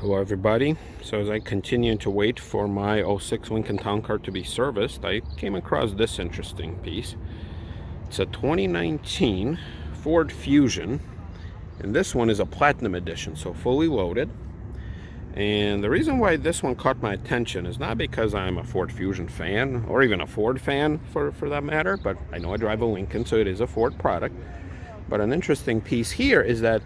Hello everybody. So as I continue to wait for my '06 Lincoln Town Car to be serviced, I came across this interesting piece. It's a 2019 Ford Fusion, and this one is a Platinum Edition, so fully loaded. And the reason why this one caught my attention is not because I'm a Ford Fusion fan, or even a Ford fan for that matter, but I know I drive a Lincoln, so it is a Ford product. But an interesting piece here is that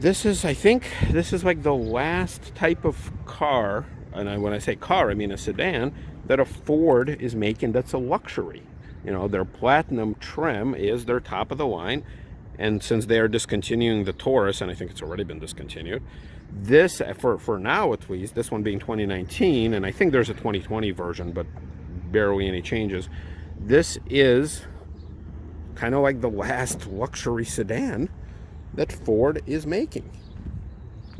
I think this is like the last type of car, and when I say car, I mean a sedan, that a Ford is making that's a luxury. You know, their Platinum trim is their top of the line, and since they are discontinuing the Taurus, and I think it's already been discontinued, this, for now at least, this one being 2019, and I think there's a 2020 version, but barely any changes, this is kind of like the last luxury sedan that Ford is making,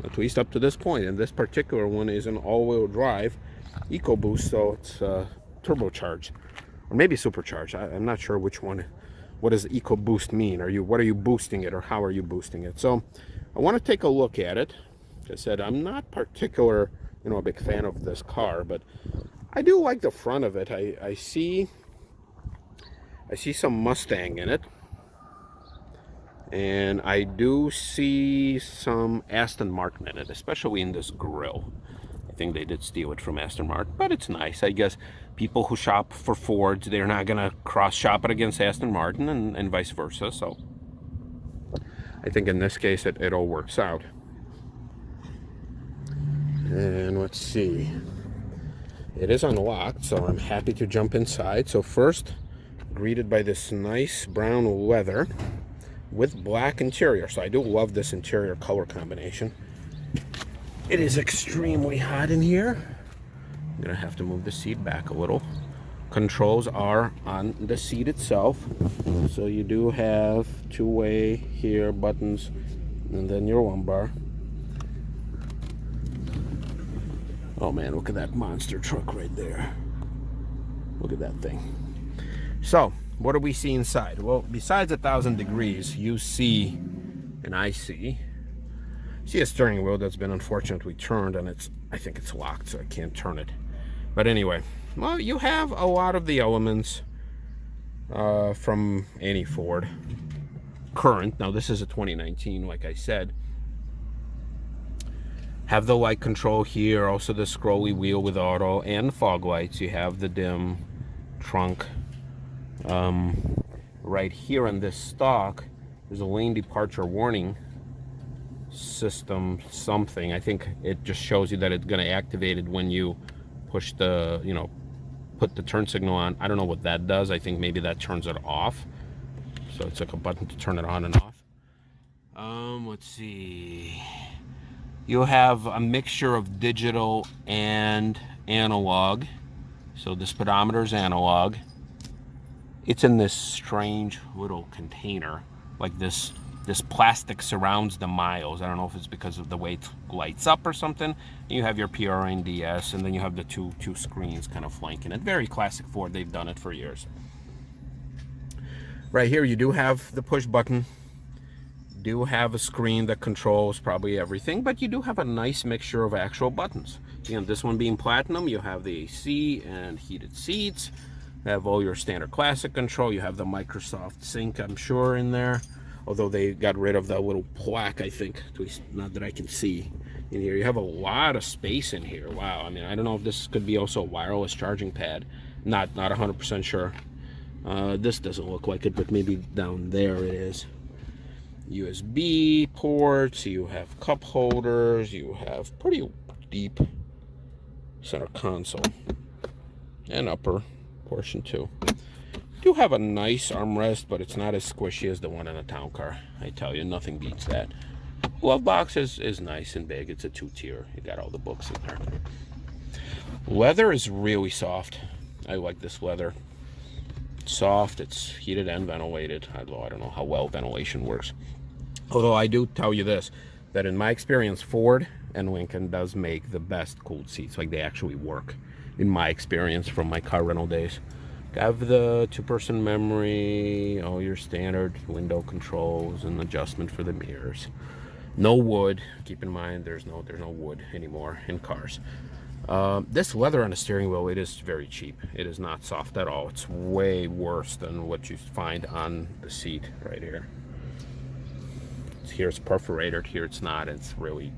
at least up to this point. And this particular one is an all-wheel drive EcoBoost, so it's turbocharged, or maybe supercharged. I'm not sure which one. What does EcoBoost mean? What are you boosting it, or how are you boosting it? So I want to take a look at it. Like I said, I'm not a big fan of this car, but I do like the front of it. I see some Mustang in it. And I do see some Aston Martin in it, especially in this grille. I think they did steal it from Aston Martin, but it's nice. I guess people who shop for Fords, they're not going to cross-shop it against Aston Martin and vice versa. So I think in this case, it all works out. And let's see. It is unlocked, so I'm happy to jump inside. So first, greeted by this nice brown leather with black interior. So I do love this interior color combination. It is extremely hot in here. I'm gonna have to move the seat back a little. Controls are on the seat itself. So you do have two-way here buttons, and then your lumbar. Oh man, look at that monster truck right there. Look at that thing. So, what do we see inside? Well, besides 1,000 degrees, you see, and I see a steering wheel that's been unfortunately turned, and I think it's locked, so I can't turn it. But anyway, well, you have a lot of the elements from any Ford current. Now, this is a 2019, like I said. Have the light control here, also the scrolly wheel with auto and fog lights. You have the dim trunk. Right here in this stock, there's a lane departure warning system something. I think it just shows you that it's going to activate it when you push the, put the turn signal on. I don't know what that does. I think maybe that turns it off. So it's like a button to turn it on and off. Let's see. You have a mixture of digital and analog. So the speedometer is analog. It's in this strange little container, like this plastic surrounds the miles. I don't know if it's because of the way it lights up or something. You have your PRNDS, and then you have the two screens kind of flanking it. Very classic Ford. They've done it for years. Right here, you do have the push button. You do have a screen that controls probably everything, but you do have a nice mixture of actual buttons. Again, this one being Platinum, you have the AC and heated seats. You have all your standard classic control. You have the Microsoft Sync, I'm sure, in there. Although they got rid of that little plaque, I think, at least not that I can see in here. You have a lot of space in here. Wow. I mean, I don't know if this could be also a wireless charging pad. Not 100% sure. This doesn't look like it, but maybe down there it is. USB ports. You have cup holders. You have pretty deep center console and upper portion too. Do have a nice armrest, but it's not as squishy as the one in a town car. I tell you, nothing beats that. Glove box is nice and big. It's a 2-tier. You got all the books in there. Leather is really soft. I like this leather. It's soft. It's heated and ventilated. Although I don't know how well ventilation works. Although I do tell you this, that in my experience, Ford and Lincoln does make the best cooled seats. Like, they actually work. In my experience from my car rental days. Have the 2-person memory, all your standard window controls and adjustment for the mirrors. No wood. Keep in mind, there's no wood anymore in cars. This leather on the steering wheel, it is very cheap. It is not soft at all. It's way worse than what you find on the seat right here. Here it's perforated, here it's not. It's really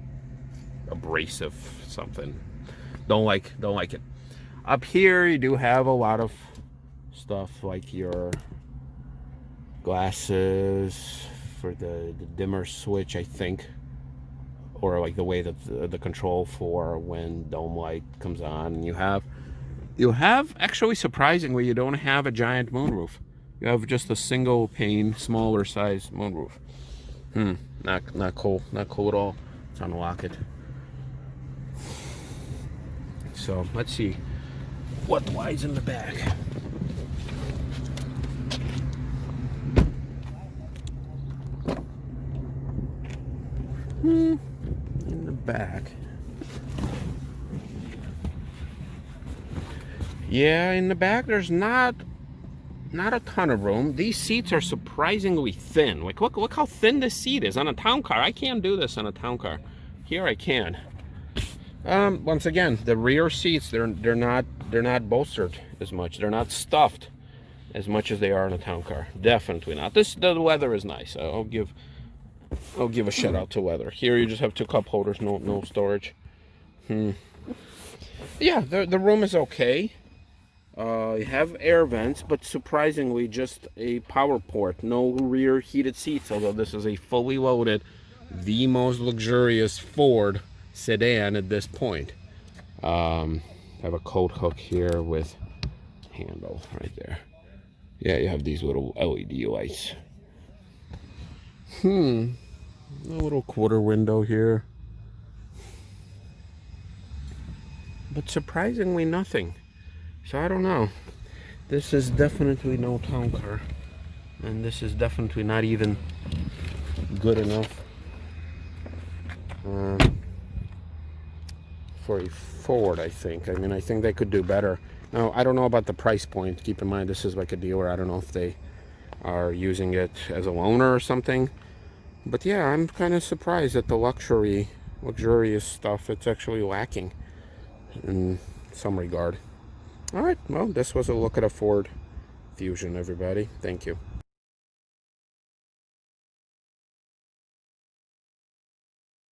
abrasive something. Don't like it. Up here you do have a lot of stuff like your glasses for the dimmer switch, I think, or like the way that the control for when dome light comes on. And you have actually, surprisingly, you don't have a giant moonroof. You have just a single pane, smaller size moonroof. Not cool at all. Let's unlock it. So let's see what lies in the back. In the back. Yeah, in the back there's not a ton of room. These seats are surprisingly thin. Like look how thin this seat is on a town car. I can't do this on a town car. Here I can. Once again, the rear seats, they're not bolstered as much. They're not stuffed as much as they are in a town car. Definitely not. The leather is nice. I'll give a shout out to leather. Here you just have 2 cup holders, no storage. Yeah, the room is okay. You have air vents, but surprisingly just a power port. No rear heated seats, although this is a fully loaded, the most luxurious Ford sedan at this point. Have a coat hook here with handle right there. Yeah, you have these little LED lights. A little quarter window here, but surprisingly nothing. So I don't know. This is definitely no town car, and this is definitely not even good enough for a Ford, I think. I mean, I think they could do better. Now, I don't know about the price point. Keep in mind, this is like a dealer. I don't know if they are using it as a loaner or something. But yeah, I'm kind of surprised at the luxurious stuff. It's actually lacking in some regard. All right, well, this was a look at a Ford Fusion, everybody. Thank you.